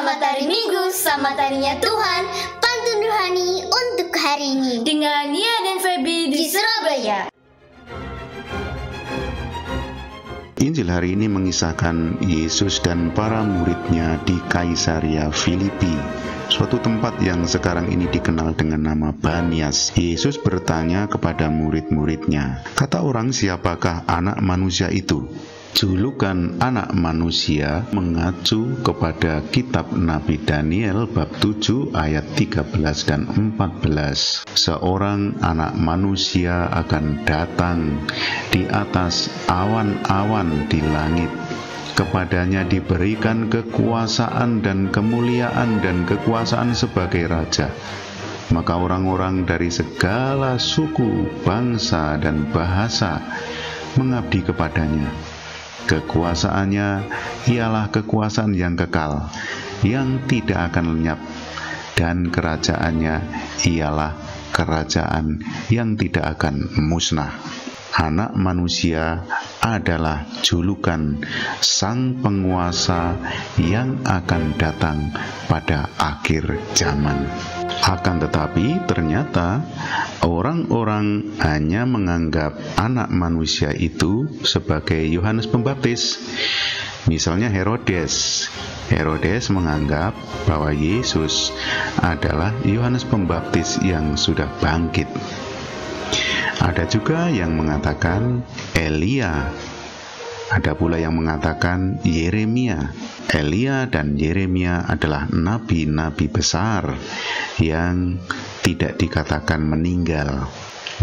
Selamat hari Minggu, selamat harinya Tuhan. Pantun rohani untuk hari ini dengan Nia dan Feby di Surabaya. Injil hari ini mengisahkan Yesus dan para muridnya di Kaisaria Filipi, suatu tempat yang sekarang ini dikenal dengan nama Banias. Yesus bertanya kepada murid-muridnya, "Kata orang, siapakah anak manusia itu?" Julukan anak manusia mengacu kepada kitab Nabi Daniel bab 7 ayat 13 dan 14. Seorang anak manusia akan datang di atas awan-awan di langit. Kepadanya diberikan kekuasaan dan kemuliaan dan kekuasaan sebagai raja. Maka orang-orang dari segala suku, bangsa, dan bahasa mengabdi kepadanya. Kekuasaannya ialah kekuasaan yang kekal, yang tidak akan lenyap, dan kerajaannya ialah kerajaan yang tidak akan musnah. Anak manusia adalah julukan sang penguasa yang akan datang pada akhir zaman. Akan tetapi ternyata orang-orang hanya menganggap anak manusia itu sebagai Yohanes Pembaptis. Misalnya Herodes menganggap bahwa Yesus adalah Yohanes Pembaptis yang sudah bangkit. Ada juga yang mengatakan Elia. Ada pula yang mengatakan Yeremia. Elia dan Yeremia adalah nabi-nabi besar yang tidak dikatakan meninggal.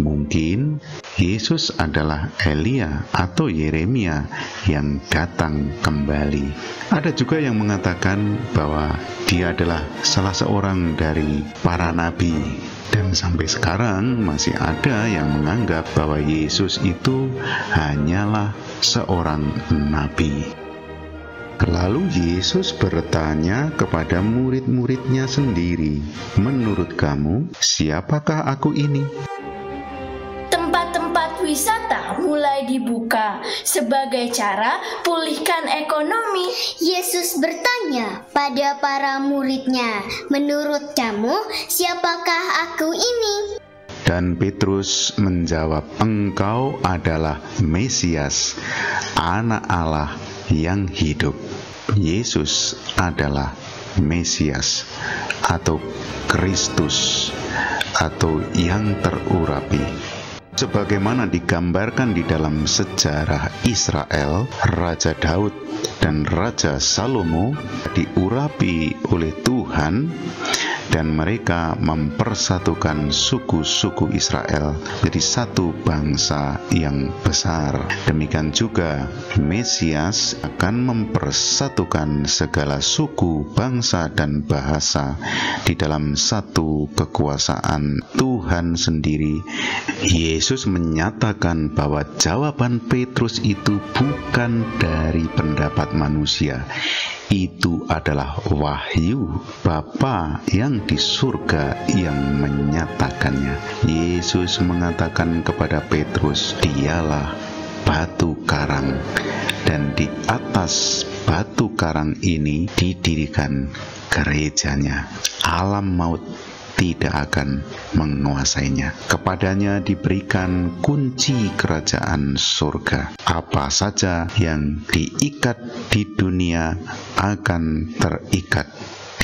Mungkin Yesus adalah Elia atau Yeremia yang datang kembali. Ada juga yang mengatakan bahwa dia adalah salah seorang dari para nabi. Dan sampai sekarang masih ada yang menganggap bahwa Yesus itu hanyalah seorang nabi. Lalu Yesus bertanya kepada murid-muridnya sendiri, "Menurut kamu, siapakah aku ini?" Tempat-tempat wisata mulai dibuka sebagai cara pulihkan ekonomi. Yesus bertanya pada para muridnya, "Menurut kamu, siapakah aku ini?" Dan Petrus menjawab, "Engkau adalah Mesias, Anak Allah yang hidup." Yesus adalah Mesias atau Kristus atau yang terurapi. Sebagaimana digambarkan di dalam sejarah Israel, Raja Daud dan Raja Salomo diurapi oleh Tuhan dan mereka mempersatukan suku-suku Israel jadi satu bangsa yang besar. Demikian juga Mesias akan mempersatukan segala suku, bangsa, dan bahasa di dalam satu kekuasaan Tuhan sendiri. Yesus menyatakan bahwa jawaban Petrus itu bukan dari pendapat manusia. Itu adalah wahyu Bapa yang di surga yang menyatakannya. Yesus mengatakan kepada Petrus, "Dialah batu karang, dan di atas batu karang ini didirikan gerejanya. Alam maut tidak akan menguasainya. Kepadanya diberikan kunci kerajaan surga. Apa saja yang diikat di dunia akan terikat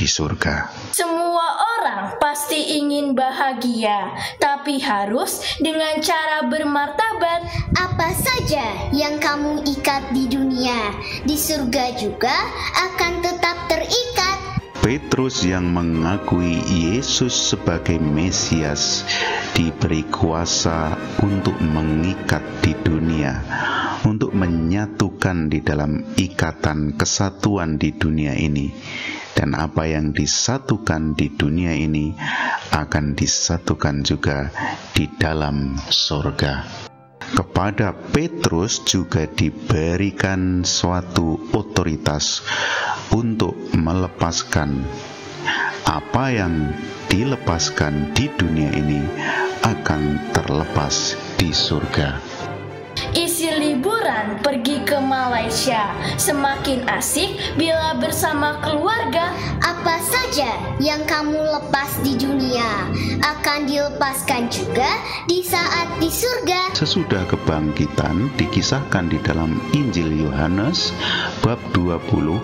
di surga." Semua orang pasti ingin bahagia, tapi harus dengan cara bermartabat. Apa saja yang kamu ikat di dunia, di surga juga akan tetap terikat. Petrus yang mengakui Yesus sebagai Mesias diberi kuasa untuk mengikat di dunia, untuk menyatukan di dalam ikatan kesatuan di dunia ini. Dan apa yang disatukan di dunia ini akan disatukan juga di dalam surga. Kepada Petrus juga diberikan suatu otoritas untuk melepaskan apa yang dilepaskan di dunia ini akan terlepas di surga. Isi liburan pergi ke Malaysia. Semakin asik bila bersama keluarga. Apa saja yang kamu lepas di dunia akan dilepaskan juga di saat di surga. Sesudah kebangkitan dikisahkan di dalam Injil Yohanes bab 20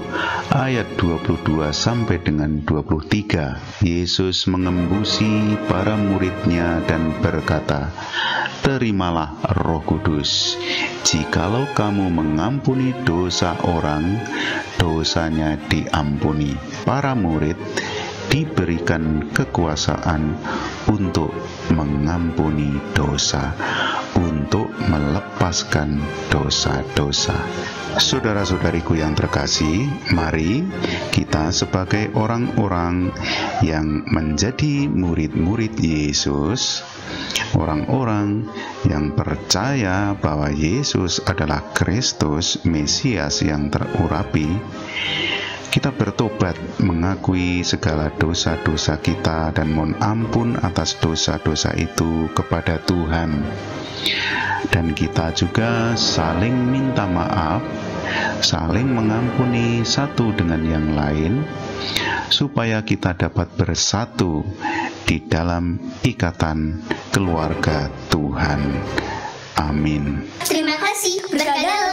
ayat 22 sampai dengan 23. Yesus mengembusi para muridnya dan berkata, "Terimalah Roh Kudus. Jikalau kamu mengampuni dosa orang, dosanya diampuni." Para murid diberikan kekuasaan untuk mengampuni dosa, untuk melepaskan dosa-dosa. Saudara-saudariku yang terkasih, mari kita sebagai orang-orang yang menjadi murid-murid Yesus, orang-orang yang percaya bahwa Yesus adalah Kristus, Mesias yang terurapi, kita bertobat, mengakui segala dosa-dosa kita dan mohon ampun atas dosa-dosa itu kepada Tuhan. Dan kita juga saling minta maaf, saling mengampuni satu dengan yang lain, supaya kita dapat bersatu di dalam ikatan keluarga Tuhan. Amin. Terima kasih, berkah dalam.